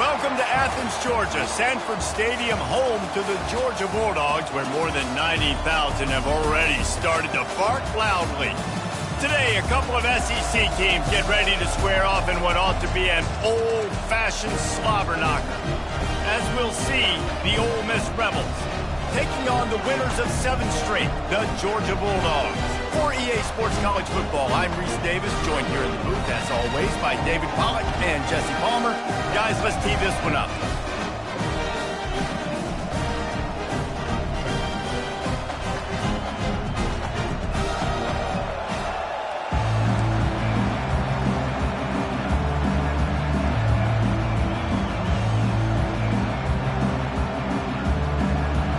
Welcome to Athens, Georgia, Sanford Stadium, home to the Georgia Bulldogs, where more than 90,000 have already started to bark loudly. Today, a couple of SEC teams get ready to square off in what ought to be an old-fashioned slobber knocker. As we'll see, the Ole Miss Rebels taking on the winners of 7 straight, the Georgia Bulldogs. For EA Sports College Football, I'm Reese Davis, joined here in the booth, as always, by David Pollack and Jesse Palmer. Guys, let's tee this one up.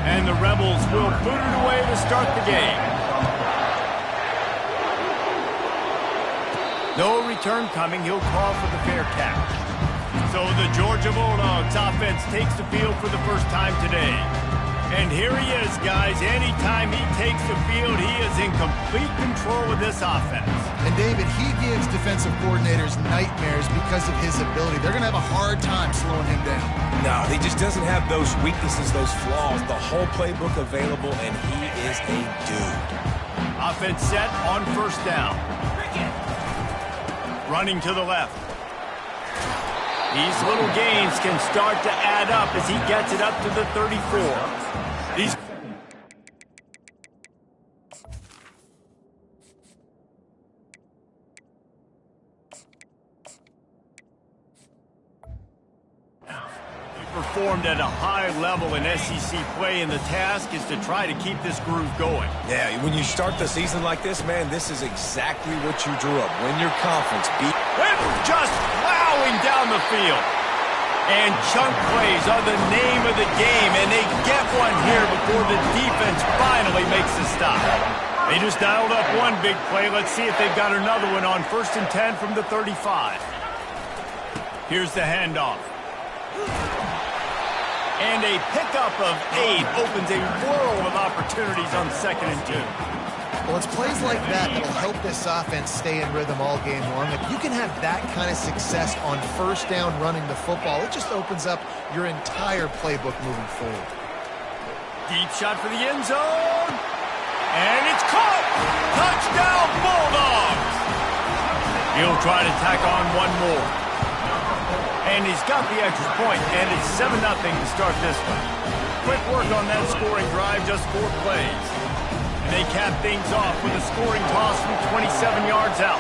And the Rebels will boot it away to start the game. No return coming. He'll call for the fair catch. So the Georgia Bulldogs offense takes the field for the first time today. And here he is, guys. Anytime he takes the field, he is in complete control of this offense. And David, he gives defensive coordinators nightmares because of his ability. They're going to have a hard time slowing him down. No, he just doesn't have those weaknesses, those flaws. The whole playbook available, and he is a dude. Offense set on first down. Running to the left. These little gains can start to add up as he gets it up to the 34. These performed at a high level in SEC play, and the task is to try to keep this groove going. Yeah, when you start the season like this, man, this is exactly what you drew up. Win your conference. Beat. Just plowing down the field. And chunk plays are the name of the game, and they get one here before the defense finally makes the stop. They just dialed up one big play. Let's see if they've got another one on 1st and 10 from the 35. Here's the handoff. And a pickup of 8 opens a world of opportunities on 2nd and 2. Well, it's plays like that that'll help this offense stay in rhythm all game long. If you can have that kind of success on first down running the football, it just opens up your entire playbook moving forward. Deep shot for the end zone. And it's caught! Touchdown, Bulldogs! He'll try to tack on one more. And he's got the extra point, and it's 7-0 to start this one. Quick work on that scoring drive, just 4 plays. And they cap things off with a scoring toss from 27 yards out.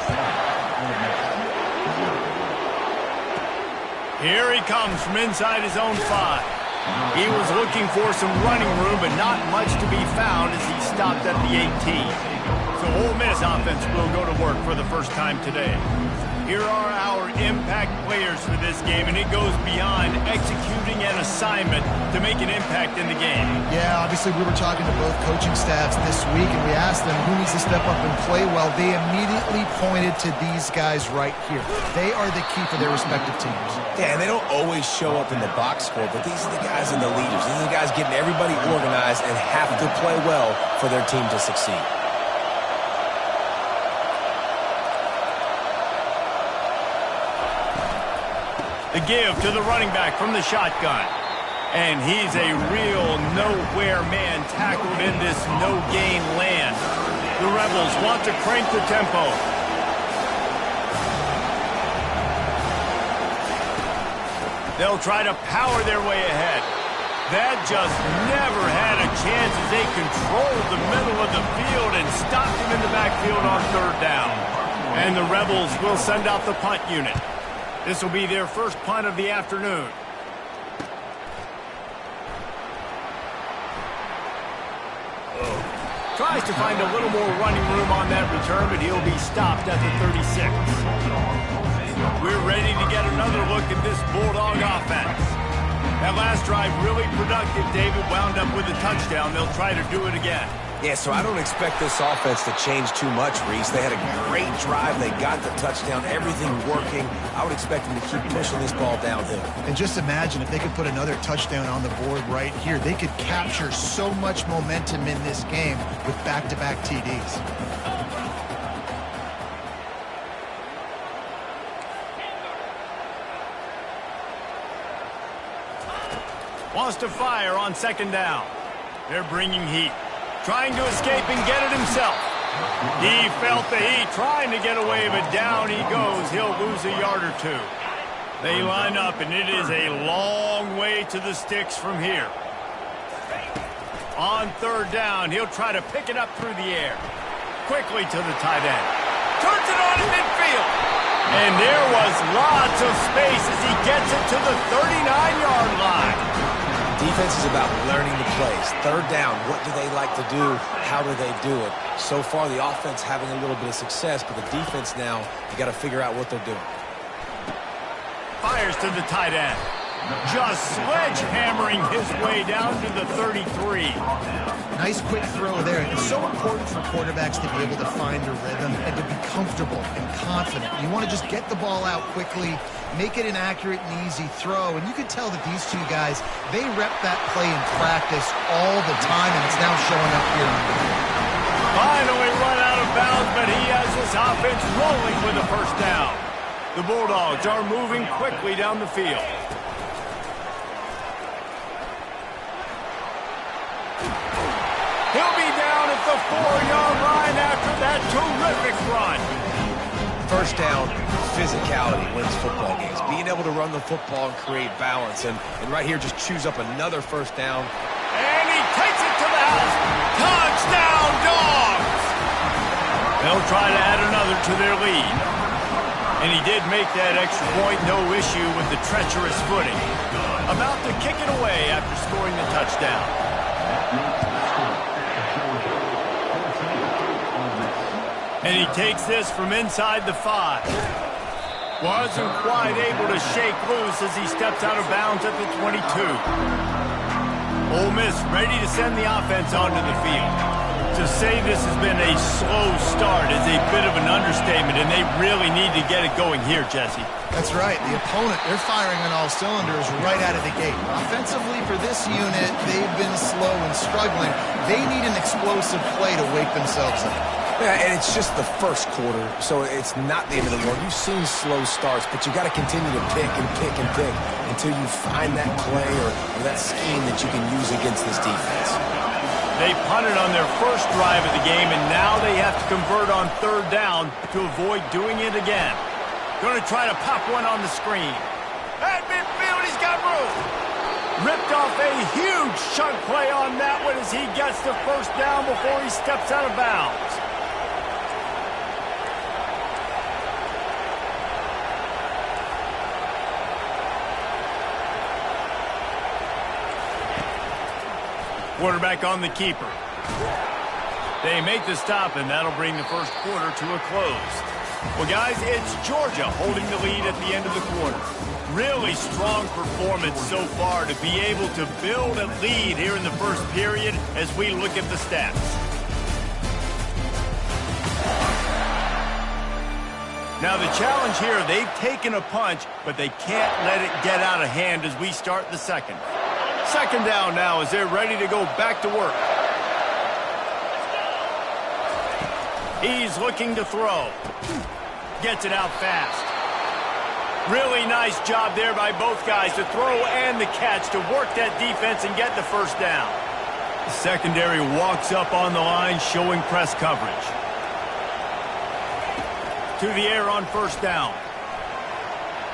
Here he comes from inside his own 5. He was looking for some running room, but not much to be found as he stopped at the 18. So Ole Miss offense will go to work for the first time today. Here are our impact players for this game, and it goes beyond executing an assignment to make an impact in the game. Yeah, obviously we were talking to both coaching staffs this week, and we asked them who needs to step up and play well. They immediately pointed to these guys right here. They are the key for their respective teams. Yeah, and they don't always show up in the box score, but these are the guys and the leaders. These are the guys getting everybody organized and have to play well for their team to succeed. The give to the running back from the shotgun. And he's a real nowhere man tackled in this no-gain land. The Rebels want to crank the tempo. They'll try to power their way ahead. That just never had a chance as they controlled the middle of the field and stopped him in the backfield on 3rd down. And the Rebels will send out the punt unit. This will be their first punt of the afternoon. Tries to find a little more running room on that return, but he'll be stopped at the 36. We're ready to get another look at this Bulldog offense. That last drive really productive. David wound up with a touchdown. They'll try to do it again. Yeah, so I don't expect this offense to change too much, Reese. They had a great drive. They got the touchdown, everything working. I would expect them to keep pushing this ball downhill. And just imagine if they could put another touchdown on the board right here. They could capture so much momentum in this game with back-to-back TDs. Wants to fire on second down. They're bringing heat. Trying to escape and get it himself. He felt the heat, trying to get away, but down he goes. He'll lose a yard or two. They line up, and it is a long way to the sticks from here. On third down, he'll try to pick it up through the air. Quickly to the tight end. Turns it on in midfield. And there was lots of space as he gets it to the 39-yard line. Defense is about learning the plays. Third down, what do they like to do? How do they do it? So far, the offense having a little bit of success, but the defense now, you got to figure out what they're doing. Fires to the tight end. Just sledgehammering his way down to the 33. Nice quick throw there. It's so important for quarterbacks to be able to find a rhythm and to be comfortable and confident. You want to just get the ball out quickly, make it an accurate and easy throw. And you can tell that these two guys, they rep that play in practice all the time, and it's now showing up here. Finally run out of bounds, but he has his offense rolling with a first down. The Bulldogs are moving quickly down the field. He'll be down at the 4-yard line after that terrific run. First down, physicality wins football games. Being able to run the football and create balance. And right here, just choose up another first down. And he takes it to the house. Touchdown, Dogs! They'll try to add another to their lead. And he did make that extra point, no issue with the treacherous footing. About to kick it away after scoring the touchdown. And he takes this from inside the 5. Wasn't quite able to shake loose as he steps out of bounds at the 22. Ole Miss ready to send the offense onto the field. To say this has been a slow start is a bit of an understatement, and they really need to get it going here, Jesse. That's right. The opponent, they're firing on all cylinders right out of the gate. Offensively for this unit, they've been slow and struggling. They need an explosive play to wake themselves up. Yeah, and it's just the first quarter, so it's not the end of the world. You've seen slow starts, but you got to continue to pick and pick and pick until you find that play or that scheme that you can use against this defense. They punted on their first drive of the game, and now they have to convert on third down to avoid doing it again. Going to try to pop one on the screen. At midfield, he's got room. Ripped off a huge chunk play on that one as he gets the first down before he steps out of bounds. Quarterback on the keeper. They make the stop, and that'll bring the first quarter to a close. Well, guys, it's Georgia holding the lead at the end of the quarter. Really strong performance so far to be able to build a lead here in the first period as we look at the stats. Now, the challenge here, they've taken a punch, but they can't let it get out of hand as we start the second. Second down now as they're ready to go back to work. He's looking to throw. Gets it out fast. Really nice job there by both guys to throw and the catch to work that defense and get the first down. The secondary walks up on the line showing press coverage. To the air on first down.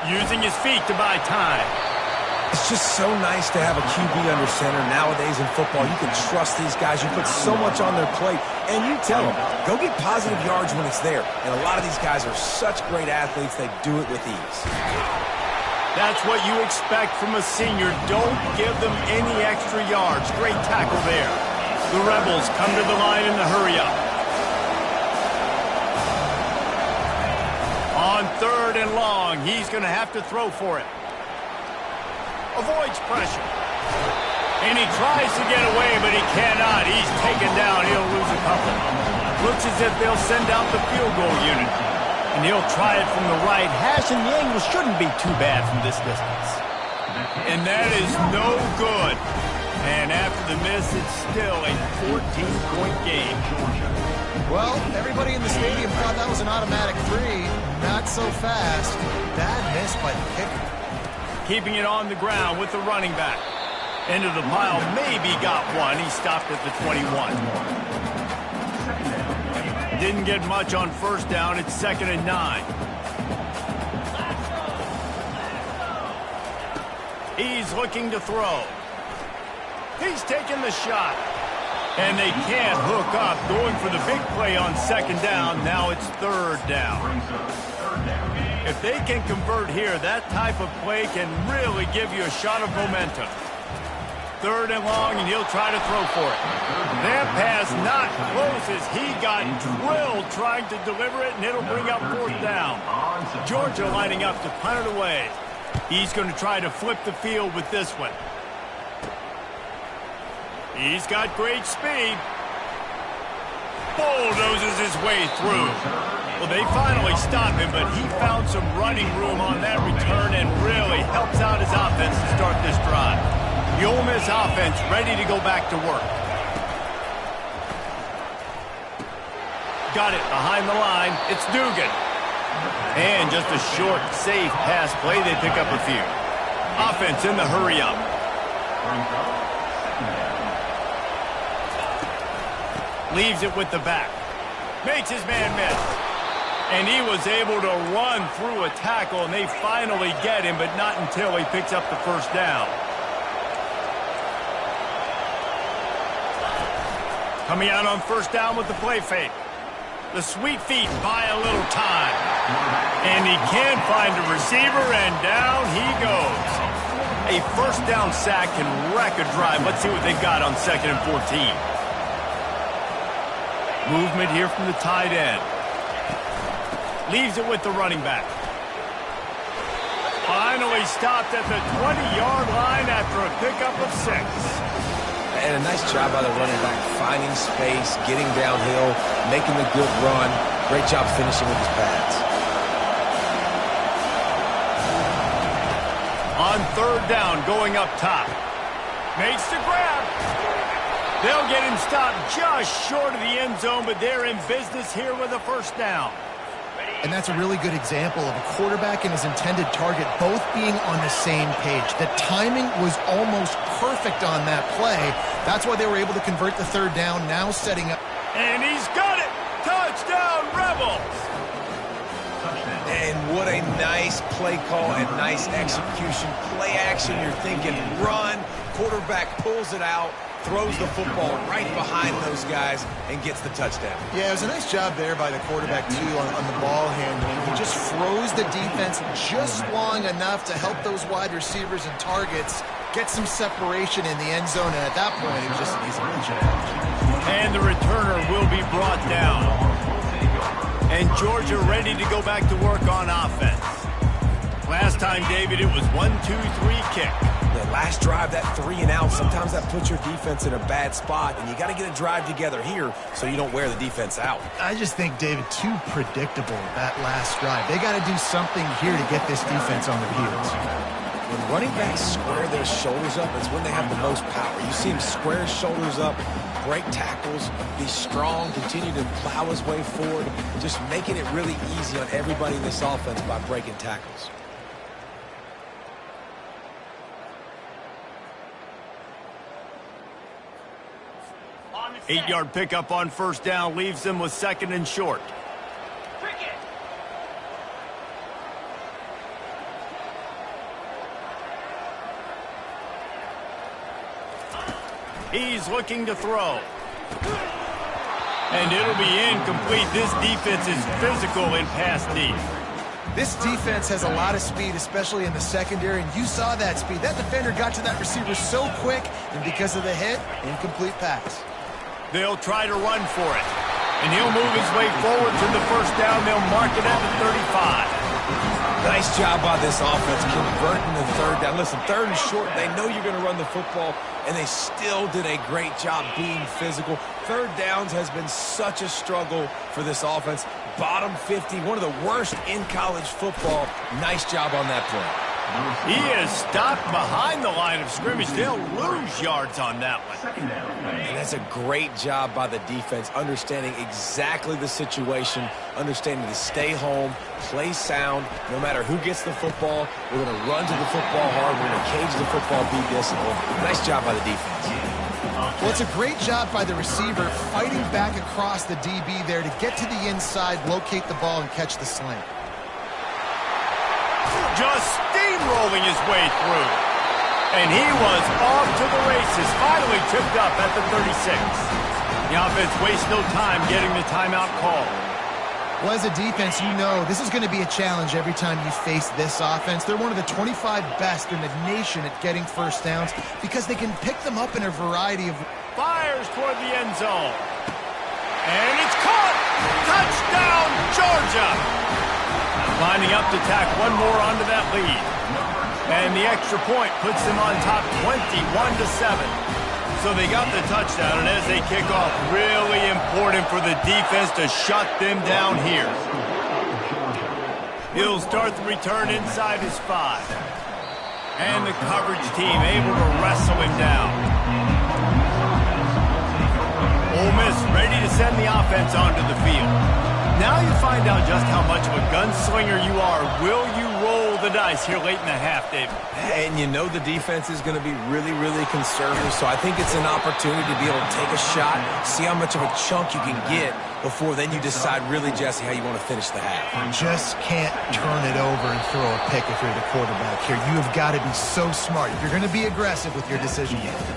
Using his feet to buy time. It's just so nice to have a QB under center. Nowadays in football, you can trust these guys. You put so much on their plate, and you tell them, go get positive yards when it's there. And a lot of these guys are such great athletes, they do it with ease. That's what you expect from a senior. Don't give them any extra yards. Great tackle there. The Rebels come to the line in the hurry-up. On third and long, he's going to have to throw for it. Avoids pressure. And he tries to get away, but he cannot. He's taken down. He'll lose a couple. Looks as if they'll send out the field goal unit. And he'll try it from the right hash, and the angle shouldn't be too bad from this distance. And that is no good. And after the miss, it's still a 14-point game. Well, everybody in the stadium thought that was an automatic 3. Not so fast. Bad miss by the kicker. Keeping it on the ground with the running back. Into the pile, maybe got one. He stopped at the 21. Didn't get much on first down. It's 2nd and 9. He's looking to throw. He's taking the shot. And they can't hook up. Going for the big play on 2nd down. Now it's 3rd down. If they can convert here, that type of play can really give you a shot of momentum. 3rd and long, and he'll try to throw for it. That pass not close as he got drilled trying to deliver it, and it'll bring up 4th down. Georgia lining up to punt it away. He's going to try to flip the field with this one. He's got great speed. Bulldozes his way through. Well, they finally stop him, but he found some running room on that return and really helps out his offense to start this drive. The Ole Miss offense ready to go back to work. Got it behind the line. It's Dugan. And just a short, safe pass play. They pick up a few. Offense in the hurry up. Leaves it with the back. Makes his man miss. And he was able to run through a tackle, and they finally get him, but not until he picks up the 1st down. Coming out on 1st down with the play fake. The sweet feet buy a little time. And he can find a receiver, and down he goes. A 1st down sack can wreck a drive. Let's see what they've got on 2nd and 14. Movement here from the tight end. Leaves it with the running back. Finally stopped at the 20-yard line after a pickup of 6. And a nice job by the running back, finding space, getting downhill, making a good run. Great job finishing with his pads. On 3rd down, going up top. Makes the grab. They'll get him stopped just short of the end zone, but they're in business here with a 1st down. And that's a really good example of a quarterback and his intended target both being on the same page. The timing was almost perfect on that play. That's why they were able to convert the 3rd down, now setting up. And he's got it! Touchdown, Rebels! And what a nice play call and nice execution. Play action, you're thinking run. Quarterback pulls it out, throws the football right behind those guys, and gets the touchdown. Yeah, it was a nice job there by the quarterback, too, on the ball handling. He just froze the defense just long enough to help those wide receivers and targets get some separation in the end zone, and at that point, it was just an easy catch. And the returner will be brought down. And Georgia ready to go back to work on offense. Last time, David, it was 1-2-3 kick. The last drive, that 3 and out, sometimes that puts your defense in a bad spot, and you got to get a drive together here so you don't wear the defense out. I just think, David, too predictable, that last drive. They got to do something here to get this defense on their heels. When running backs square their shoulders up, it's when they have the most power. You see him square his shoulders up, break tackles, be strong, continue to plow his way forward, just making it really easy on everybody in this offense by breaking tackles. Eight-yard pickup on 1st down leaves them with 2nd and short. He's looking to throw. And it'll be incomplete. This defense is physical in pass deep. This defense has a lot of speed, especially in the secondary, and you saw that speed. That defender got to that receiver so quick, and because of the hit, incomplete pass. They'll try to run for it. And he'll move his way forward to the 1st down. They'll mark it at the 35. Nice job by this offense converting the 3rd down. Listen, 3rd and short, they know you're going to run the football, and they still did a great job being physical. 3rd downs has been such a struggle for this offense. Bottom 50, one of the worst in college football. Nice job on that play. He is stopped behind the line of scrimmage. They'll lose yards on that one. And that's a great job by the defense, understanding exactly the situation, understanding to stay home, play sound. No matter who gets the football, we're going to run to the football hard. We're going to cage the football, be disciplined. Nice job by the defense. Well, it's a great job by the receiver fighting back across the DB there to get to the inside, locate the ball, and catch the slant. Just steamrolling his way through. And he was off to the races, finally tipped up at the 36. The offense wastes no time getting the timeout call. Well, as a defense, you know this is going to be a challenge every time you face this offense. They're one of the 25 best in the nation at getting first downs because they can pick them up in a variety of... Fires toward the end zone. And it's caught! Touchdown, Georgia! Lining up to tack one more onto that lead. And the extra point puts them on top 21-7. So they got the touchdown, and as they kick off, really important for the defense to shut them down here. He'll start the return inside his 5. And the coverage team able to wrestle him down. Ole Miss ready to send the offense onto the field. Now you find out just how much of a gunslinger you are. Will you roll the dice here late in the half, David? And you know the defense is going to be really, really conservative, so I think it's an opportunity to be able to take a shot, see how much of a chunk you can get before then you decide really, Jesse, how you want to finish the half. You just can't turn it over and throw a pick if you're the quarterback here. You have got to be so smart. You're going to be aggressive with your decision making.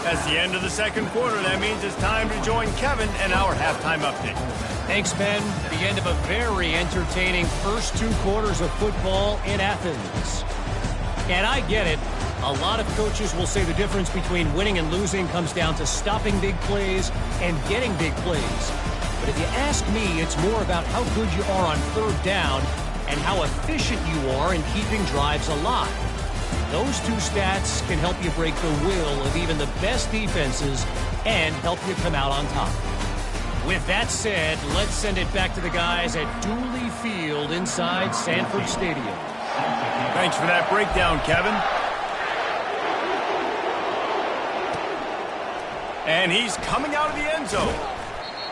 That's the end of the second quarter. That means it's time to join Kevin and our halftime update. Thanks, Ben. The end of a very entertaining first 2 quarters of football in Athens. And I get it. A lot of coaches will say the difference between winning and losing comes down to stopping big plays and getting big plays. But if you ask me, it's more about how good you are on third down and how efficient you are in keeping drives alive. Those 2 stats can help you break the will of even the best defenses and help you come out on top. With that said, let's send it back to the guys at Dooley Field inside Sanford Stadium. Thanks for that breakdown, Kevin. And he's coming out of the end zone.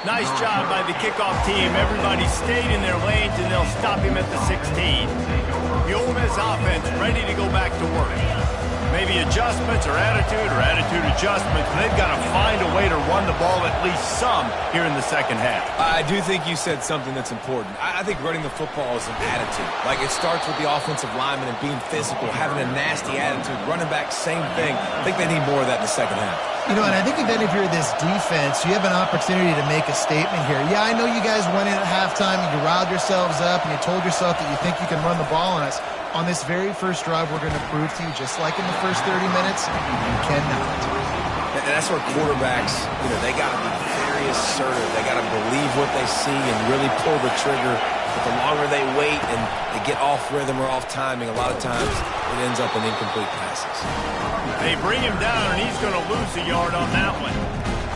Nice job by the kickoff team. Everybody stayed in their lanes, and they'll stop him at the 16. The Ole Miss offense ready to go back to work. Maybe adjustments or attitude adjustments. They've got to find a way to run the ball at least some here in the second half. I do think you said something that's important. I think running the football is an attitude. Like, it starts with the offensive lineman and being physical, having a nasty attitude. Running back, same thing. I think they need more of that in the second half. You know, and I think if any of you are this defense, you have an opportunity to make a statement here. Yeah, I know you guys went in at halftime and you riled yourselves up and you told yourself that you think you can run the ball on us. On this very first drive, we're going to prove to you, just like in the first 30 minutes, you cannot. And that's where quarterbacks, they got to be very assertive. They got to believe what they see and really pull the trigger. But the longer they wait and they get off rhythm or off timing, a lot of times it ends up in incomplete passes. They bring him down, and he's going to lose a yard on that one.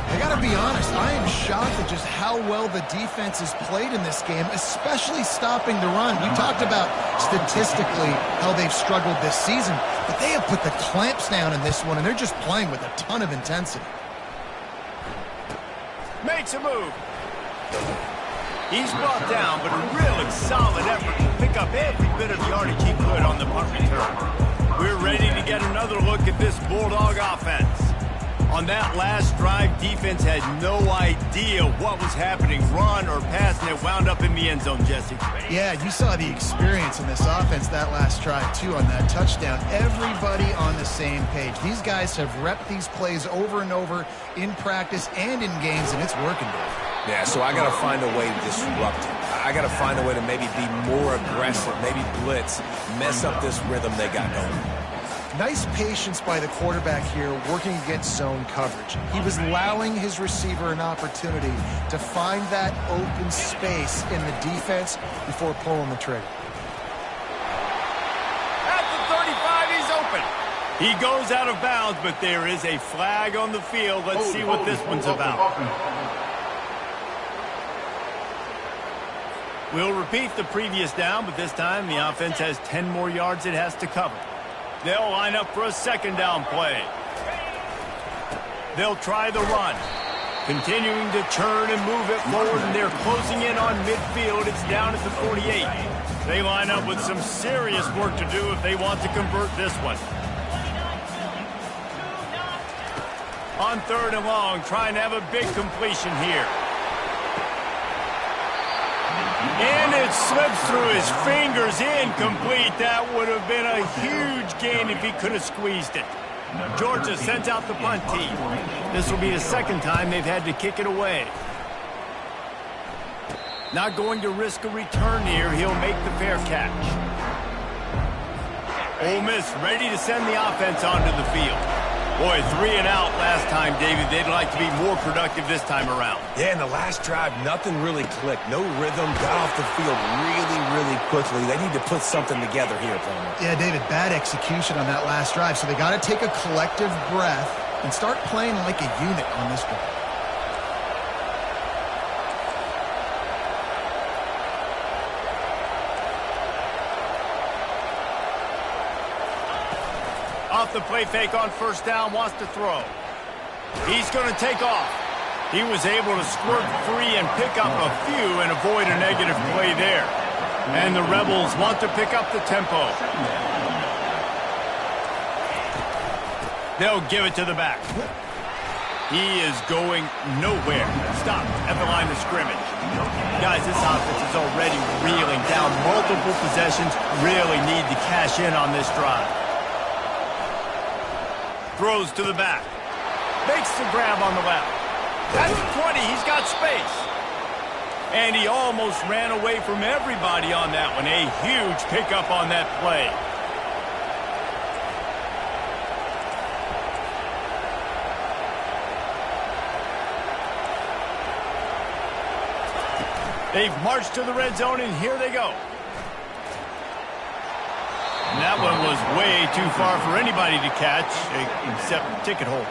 I got to be honest, I am shocked at just how well the defense has played in this game, especially stopping the run. We talked about statistically how they've struggled this season, but they have put the clamps down in this one, and they're just playing with a ton of intensity. Makes a move. He's brought down, but a really solid effort to pick up every bit of yardage he could on the punt return. We're ready to get another look at this Bulldog offense. On that last drive, defense had no idea what was happening, run or pass, and it wound up in the end zone, Jesse. Yeah, you saw the experience in this offense that last drive, too, on that touchdown. Everybody on the same page. These guys have repped these plays over and over in practice and in games, and it's working, Dave. Yeah, so I got to find a way to disrupt it. I got to find a way to maybe be more aggressive, maybe blitz, mess up this rhythm they got going. Nice patience by the quarterback here working against zone coverage. He was allowing his receiver an opportunity to find that open space in the defense before pulling the trigger. At the 35, he's open. He goes out of bounds, but there is a flag on the field. Let's see what this one's about. We'll repeat the previous down, but this time the offense has 10 more yards it has to cover. They'll line up for a second down play. They'll try the run. Continuing to turn and move it forward, and they're closing in on midfield. It's down at the 48. They line up with some serious work to do if they want to convert this one. On 3rd and long, trying to have a big completion here. And it slips through his fingers, incomplete. That would have been a huge gain if he could have squeezed it. Georgia sends out the punt team. This will be the second time they've had to kick it away. Not going to risk a return here. He'll make the fair catch. Ole Miss ready to send the offense onto the field. Boy, 3 and out last time, David. They'd like to be more productive this time around. Yeah, in the last drive, nothing really clicked. No rhythm, got off the field really quickly. They need to put something together here, Palmer. Yeah, David, bad execution on that last drive. So they got to take a collective breath and start playing like a unit on this one. Off the play fake on 1st down, wants to throw. He's going to take off. He was able to squirt free and pick up a few and avoid a negative play there. And the Rebels want to pick up the tempo. They'll give it to the back. He is going nowhere. Stop at the line of scrimmage. Guys, this offense is already reeling down multiple possessions. Really need to cash in on this drive. Throws to the back. Makes the grab on the left. That's 20. He's got space. And he almost ran away from everybody on that one. A huge pickup on that play. They've marched to the red zone, and here they go. And that one was way too far for anybody to catch, except ticket holders.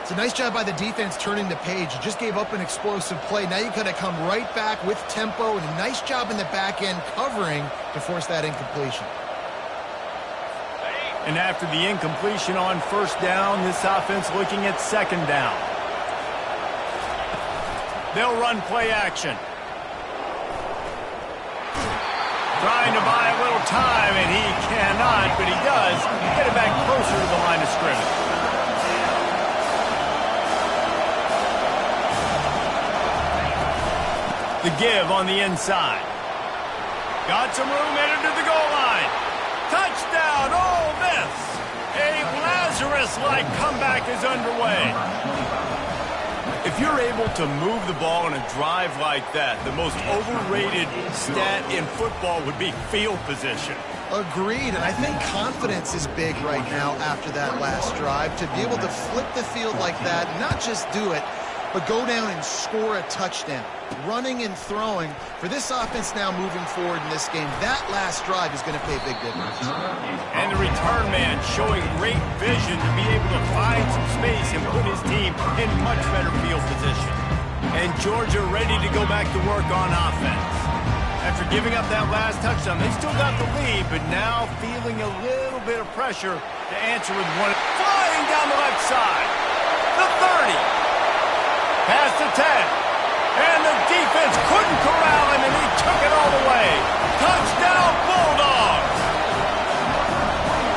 It's a nice job by the defense turning the page. You just gave up an explosive play. Now you got to come right back with tempo, and a nice job in the back end covering to force that incompletion. And after the incompletion on 1st down, this offense looking at 2nd down. They'll run play action. Trying to buy a little time, and he cannot, but he does get it back closer to the line of scrimmage. The give on the inside. Got some room headed to the goal line. Touchdown, Ole Miss. A Lazarus-like comeback is underway. If you're able to move the ball in a drive like that, the most overrated stat in football would be field position. Agreed, and I think confidence is big right now after that last drive. To be able to flip the field like that, not just do it, but go down and score a touchdown. Running and throwing. For this offense now moving forward in this game, that last drive is going to pay a big difference. And the return man showing great vision to be able to find some space and put his team in much better field position. And Georgia ready to go back to work on offense. After giving up that last touchdown, they still got the lead, but now feeling a little bit of pressure to answer with one. Flying down the left side. The 30. Past the 10. And the defense couldn't corral him, and he took it all the way. Touchdown, Bulldogs!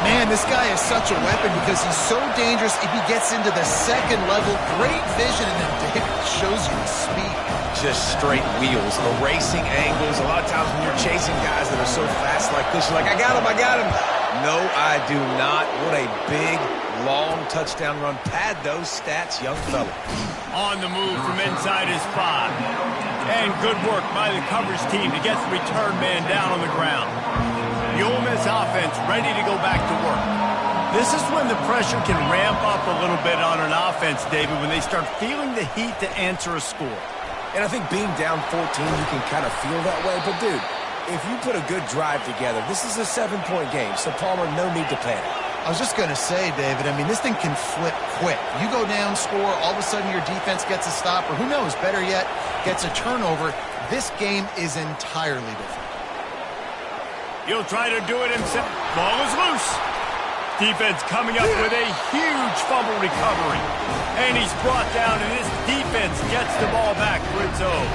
Man, this guy is such a weapon because he's so dangerous if he gets into the 2nd level. Great vision, and then David shows you the speed. Just straight wheels, erasing angles. A lot of times when you're chasing guys that are so fast like this, you're like, I got him. No, I do not. What a big, long touchdown run. Pad those stats, young fella. On the move from inside his 5. And good work by the coverage team to get the return man down on the ground. The Ole Miss offense ready to go back to work. This is when the pressure can ramp up a little bit on an offense, David, when they start feeling the heat to answer a score. And I think being down 14, you can kind of feel that way. But, dude, if you put a good drive together, this is a 7-point game. So, Palmer, no need to panic. I was just going to say, David, I mean, this thing can flip quick. You go down, score, all of a sudden your defense gets a stop, or who knows, better yet, gets a turnover. This game is entirely different. He'll try to do it himself. Ball is loose. Defense coming up with a huge fumble recovery. And he's brought down, and this defense gets the ball back for its own.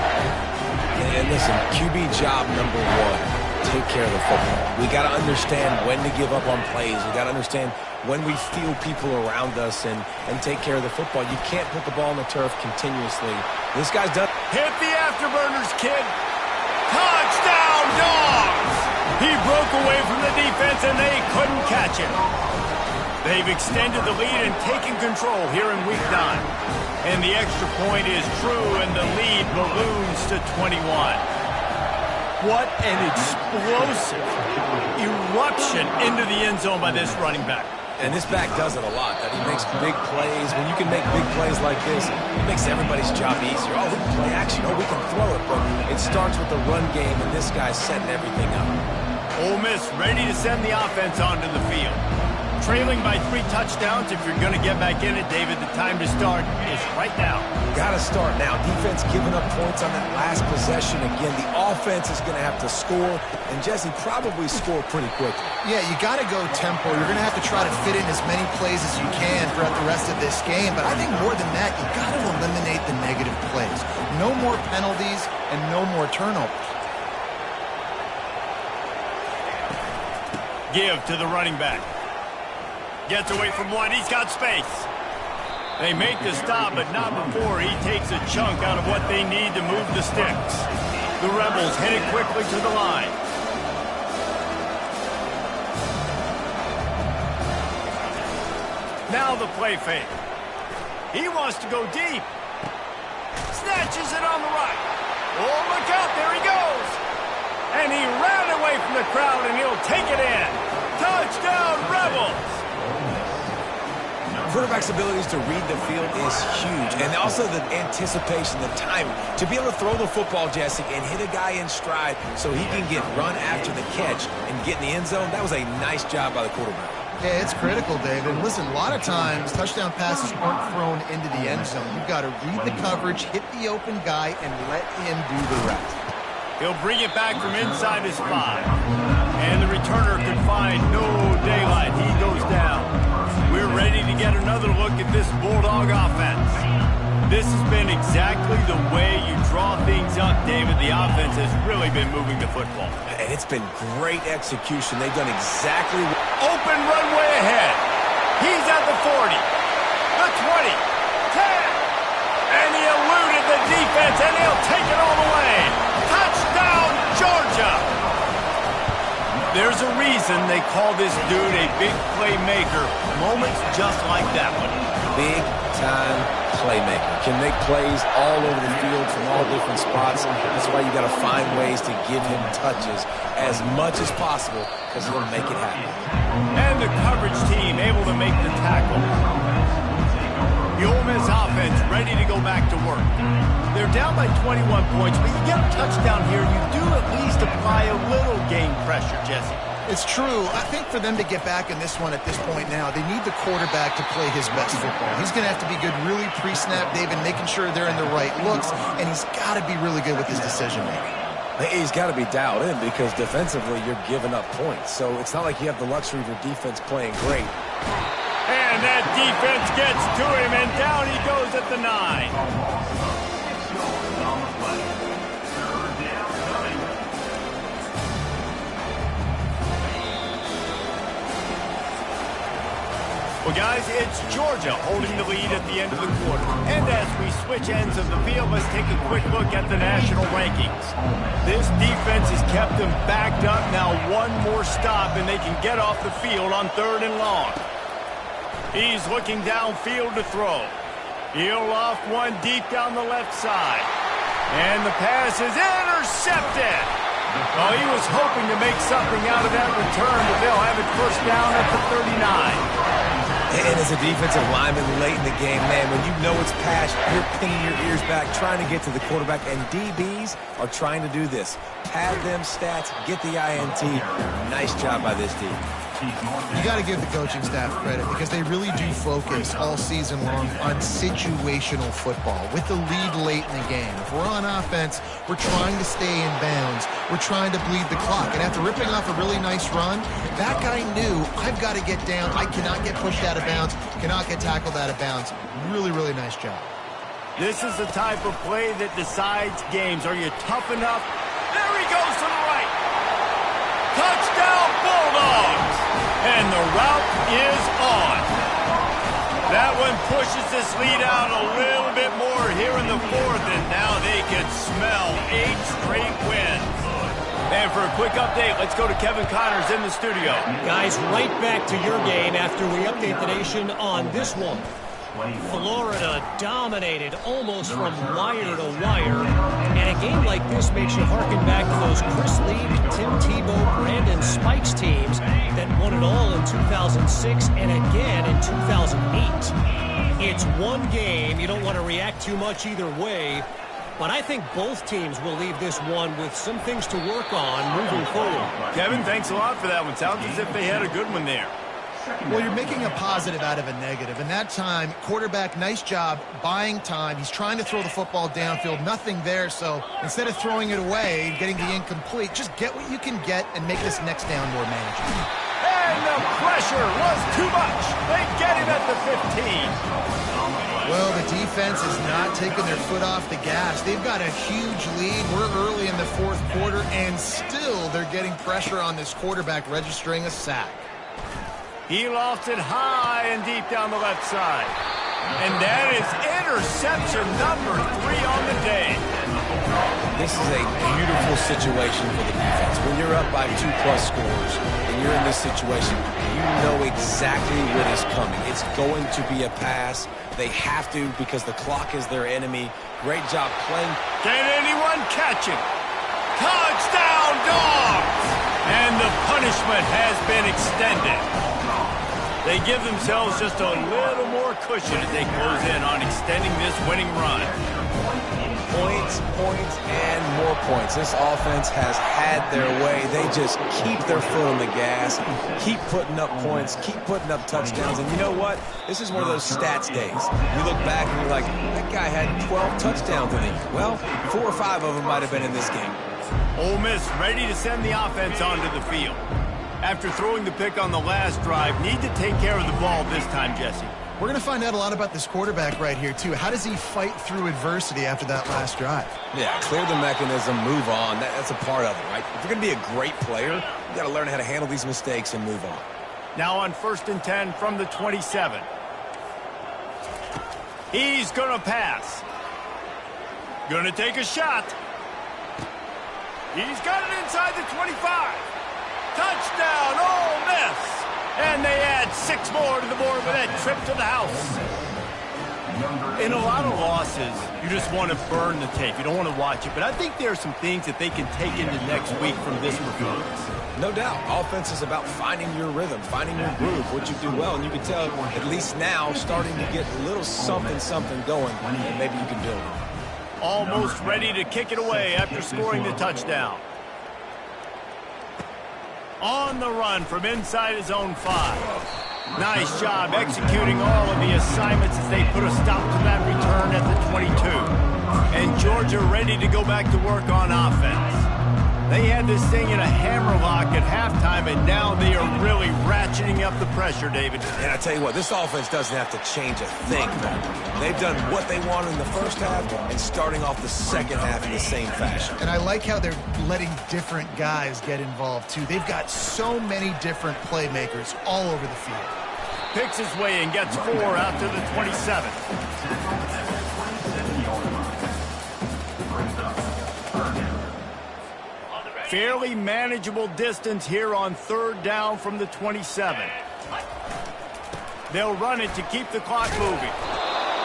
And listen, QB job number one, take care of the football. We got to understand when to give up on plays. We got to understand when we feel people around us and take care of the football. You can't put the ball on the turf continuously. This guy's done. Hit the afterburners, kid. Touchdown, Dogs! He broke away from the defense, and they couldn't catch him. They've extended the lead and taken control here in Week 9. And the extra point is true, and the lead balloons to 21. What an explosive eruption into the end zone by this running back. And this back does it a lot. That he makes big plays. When you can make big plays like this, it makes everybody's job easier. Oh, we can play action. Oh, we can throw it. But it starts with the run game, and this guy's setting everything up. Ole Miss ready to send the offense onto the field. Trailing by 3 touchdowns. If you're going to get back in it, David, the time to start is right now. Got to start now. Defense giving up points on that last possession. Again, the offense is going to have to score, and Jesse probably score pretty quickly. Yeah, you got to go tempo. You're going to have to try to fit in as many plays as you can throughout the rest of this game. But I think more than that, you got to eliminate the negative plays. No more penalties and no more turnovers. Give to the running back. Gets away from one. He's got space. They make the stop, but not before he takes a chunk out of what they need to move the sticks. The Rebels headed quickly to the line. Now the play fake. He wants to go deep. Snatches it on the right. Oh, look out. There he goes. And he ran away from the crowd, and he'll take it in. Touchdown, Rebels. Quarterback's abilities to read the field is huge, and also the anticipation, the timing. To be able to throw the football, Jesse, and hit a guy in stride so he can get run after the catch and get in the end zone, that was a nice job by the quarterback. Yeah, it's critical, David. Listen, a lot of times touchdown passes aren't thrown into the end zone. You've got to read the coverage, hit the open guy, and let him do the rest. He'll bring it back from inside his 5. And the returner could find no daylight. He goes down. We're ready to get another look at this Bulldog offense. This has been exactly the way you draw things up, David. The offense has really been moving the football. And it's been great execution. They've done exactly what... Open runway ahead. He's at the 40, the 20, 10. And he eluded the defense, and he'll take it all the way. Touchdown, Georgia. There's a reason they call this dude a big playmaker. Moments just like that one. Big-time playmaker. Can make plays all over the field from all different spots. That's why you got to find ways to give him touches as much as possible because he'll make it happen. And the coverage team able to make the tackle. The Ole Miss offense ready to go back to work. They're down by 21 points, but you get a touchdown here, you do at least apply a little game pressure, Jesse. It's true. I think for them to get back in this one at this point now, they need the quarterback to play his best football. He's going to have to be good really pre-snap, David, making sure they're in the right looks, and he's got to be really good with his decision-making. He's got to be dialed in because defensively you're giving up points. So it's not like you have the luxury of your defense playing great. And that defense gets to him, and down he goes at the 9. Well, guys, it's Georgia holding the lead at the end of the quarter. And as we switch ends of the field, let's take a quick look at the national rankings. This defense has kept them backed up. Now one more stop, and they can get off the field on 3rd and long. He's looking downfield to throw. He'll off one deep down the left side. And the pass is intercepted. Well, he was hoping to make something out of that return, but they'll have it first down at the 39. And as a defensive lineman late in the game, man, when you know it's pass, you're pinning your ears back, trying to get to the quarterback, and DBs are trying to do this. Pad them stats, get the INT. Nice job by this team. You got to give the coaching staff credit because they really do focus all season long on situational football with the lead late in the game. If we're on offense, we're trying to stay in bounds. We're trying to bleed the clock. And after ripping off a really nice run, that guy knew, I've got to get down. I cannot get pushed out of bounds, cannot get tackled out of bounds. Really, really nice job. This is the type of play that decides games. Are you tough enough? There he goes to the right. Touchdown, Bulldogs! And the route is on. That one pushes this lead out a little bit more here in the fourth, and now they can smell 8 straight wins. And for a quick update, let's go to Kevin Connors in the studio. Guys, right back to your game after we update the nation on this one. Florida dominated almost from wire to wire, and a game like this makes you harken back to those Chris Lee, Tim Tebow, Brandon Spikes teams that won it all in 2006 and again in 2008. It's one game. You don't want to react too much either way, but I think both teams will leave this one with some things to work on moving forward. Kevin, thanks a lot for that one. Sounds as if they had a good one there. Well, you're making a positive out of a negative. And that time, quarterback, nice job buying time. He's trying to throw the football downfield. Nothing there. So instead of throwing it away and getting the incomplete, just get what you can get and make this next down more manageable. And the pressure was too much. They get him at the 15. Well, the defense is not taking their foot off the gas. They've got a huge lead. We're early in the fourth quarter, and still they're getting pressure on this quarterback, registering a sack. He lost it high and deep down the left side. And that is interception number 3 on the day. This is a beautiful situation for the defense. When you're up by 2+ scores and you're in this situation, you know exactly what is coming. It's going to be a pass. They have to because the clock is their enemy. Great job playing. Can anyone catch him? Touchdown, Dogs! And the punishment has been extended. They give themselves just a little more cushion as they close in on extending this winning run. Points, points, and more points. This offense has had their way. They just keep their foot on the gas, keep putting up points, keep putting up touchdowns. And you know what? This is one of those stats days. You look back and you're like, that guy had 12 touchdowns in it. Well, 4 or 5 of them might have been in this game. Ole Miss ready to send the offense onto the field. After throwing the pick on the last drive, need to take care of the ball this time, Jesse. We're going to find out a lot about this quarterback right here, too. How does he fight through adversity after that last drive? Yeah, clear the mechanism, move on. That's a part of it, right? If you're going to be a great player, you got to learn how to handle these mistakes and move on. Now on 1st and 10 from the 27. He's going to pass. Going to take a shot. He's got it inside the 25. Touchdown, Ole Miss! And they add 6 more to the board with that trip to the house. In a lot of losses, you just want to burn the tape. You don't want to watch it. But I think there are some things that they can take into next week from this performance. No doubt. Offense is about finding your rhythm, finding your groove, what you do well. And you can tell, at least now, starting to get a little something going, and maybe you can build on. Almost ready to kick it away after scoring the touchdown. On the run from inside his own 5. Nice job executing all of the assignments as they put a stop to that return at the 22. And Georgia ready to go back to work on offense. They had this thing in a hammerlock at halftime, and now they are really ratcheting up the pressure, David. And I tell you what, this offense doesn't have to change a thing. They've done what they wanted in the first half and starting off the second half in the same fashion. And I like how they're letting different guys get involved, too. They've got so many different playmakers all over the field. Picks his way and gets 4 out to the 27. Fairly manageable distance here on 3rd down from the 27. They'll run it to keep the clock moving.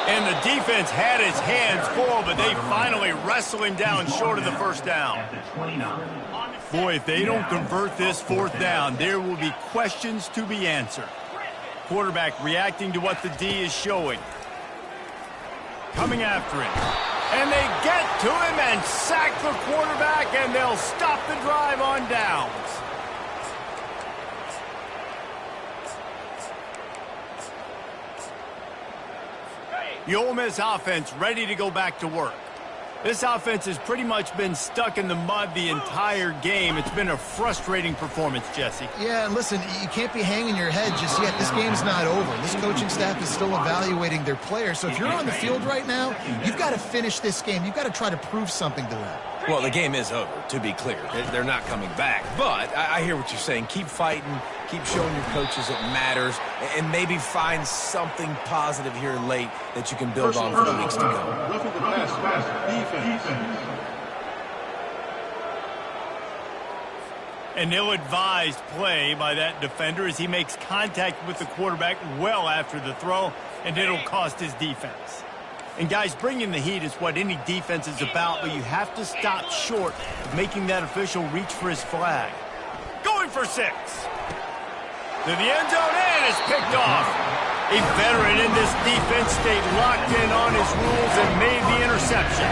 And the defense had his hands full, but they finally wrestle him down short of the 1st down. Boy, if they don't convert this 4th down, there will be questions to be answered. Quarterback reacting to what the D is showing. Coming after him. And they get to him and sack the quarterback, and they'll stop the drive on downs. The Ole Miss offense ready to go back to work. This offense has pretty much been stuck in the mud the entire game. It's been a frustrating performance, Jesse. Yeah, and listen, you can't be hanging your head just yet. This game's not over. This coaching staff is still evaluating their players. So if you're on the field right now, you've got to finish this game. You've got to try to prove something to them. Well, the game is over, to be clear. They're not coming back. But I hear what you're saying. Keep fighting. Keep showing your coaches it matters. And maybe find something positive here late that you can build on for the weeks to go. Roughing the pass, defense. An ill-advised play by that defender as he makes contact with the quarterback well after the throw, and it'll cost his defense. And, guys, bringing the heat is what any defense is about, but you have to stop short of making that official reach for his flag. Going for 6. To the end zone, and it's picked off. A veteran in this defense stayed locked in on his rules and made the interception.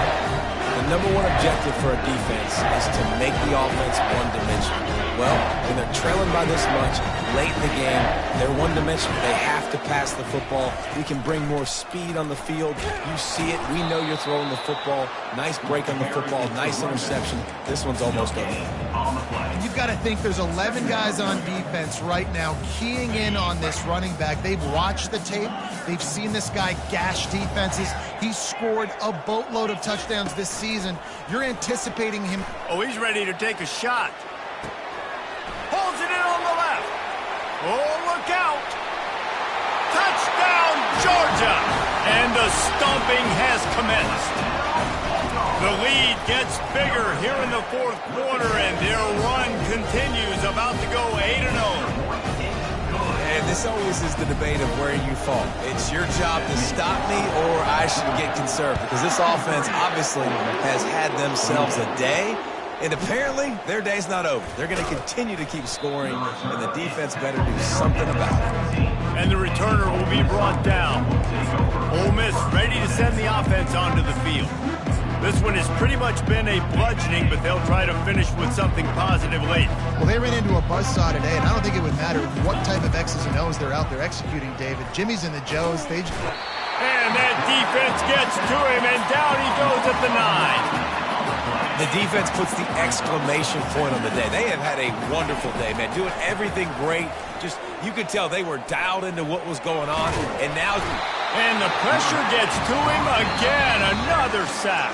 The number one objective for a defense is to make the offense one-dimensional. Well, when they're trailing by this much, late in the game, they're one-dimensional. They have to pass the football. We can bring more speed on the field. You see it. We know you're throwing the football. Nice break on the football. Nice interception. This one's almost over. And you've got to think there's 11 guys on defense right now keying in on this running back. They've watched the tape. They've seen this guy gash defenses. He's scored a boatload of touchdowns this season. You're anticipating him. Oh, he's ready to take a shot. Holds it in on the left. Oh, look out. Touchdown, Georgia. And the stomping has commenced. The lead gets bigger here in the fourth quarter, and their run continues, about to go 8-0. And this always is the debate of where you fall. It's your job to stop me, or I should get conserved, because this offense obviously has had themselves a day, and apparently their day's not over. They're going to continue to keep scoring, and the defense better do something about it. And the returner will be brought down. Ole Miss ready to send the offense onto the field. This one has pretty much been a bludgeoning, but they'll try to finish with something positive late. Well, they ran into a buzzsaw today, and I don't think it would matter what type of X's and O's they're out there executing, David. Jimmy's and the Joes, they just... And that defense gets to him, and down he goes at the 9. The defense puts the exclamation point on the day. They have had a wonderful day, man, doing everything great. Just, you could tell they were dialed into what was going on, and now... And the pressure gets to him again. Another sack.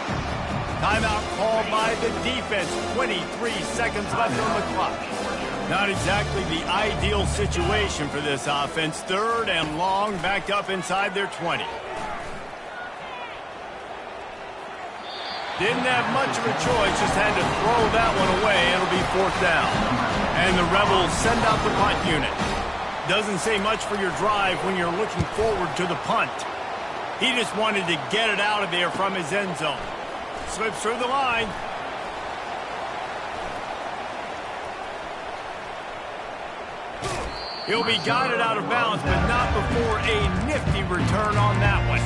Timeout called by the defense. 23 seconds left on the clock. Not exactly the ideal situation for this offense. 3rd and long, backed up inside their 20. Didn't have much of a choice, just had to throw that one away. It'll be 4th down. And the Rebels send out the punt unit. Doesn't say much for your drive when you're looking forward to the punt. He just wanted to get it out of there from his end zone. Slips through the line. He'll be guided out of bounds, but not before a nifty return on that one.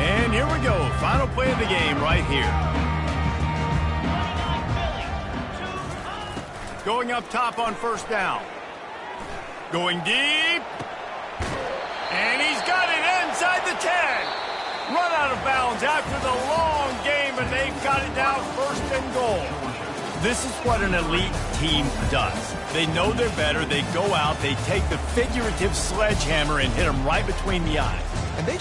And here we go. Final play of the game right here. Going up top on 1st down. Going deep. And he's got it inside the 10. Run out of bounds after the long game, and they've got it down 1st and goal. This is what an elite team does. They know they're better. They go out. They take the figurative sledgehammer and hit them right between the eyes. And they just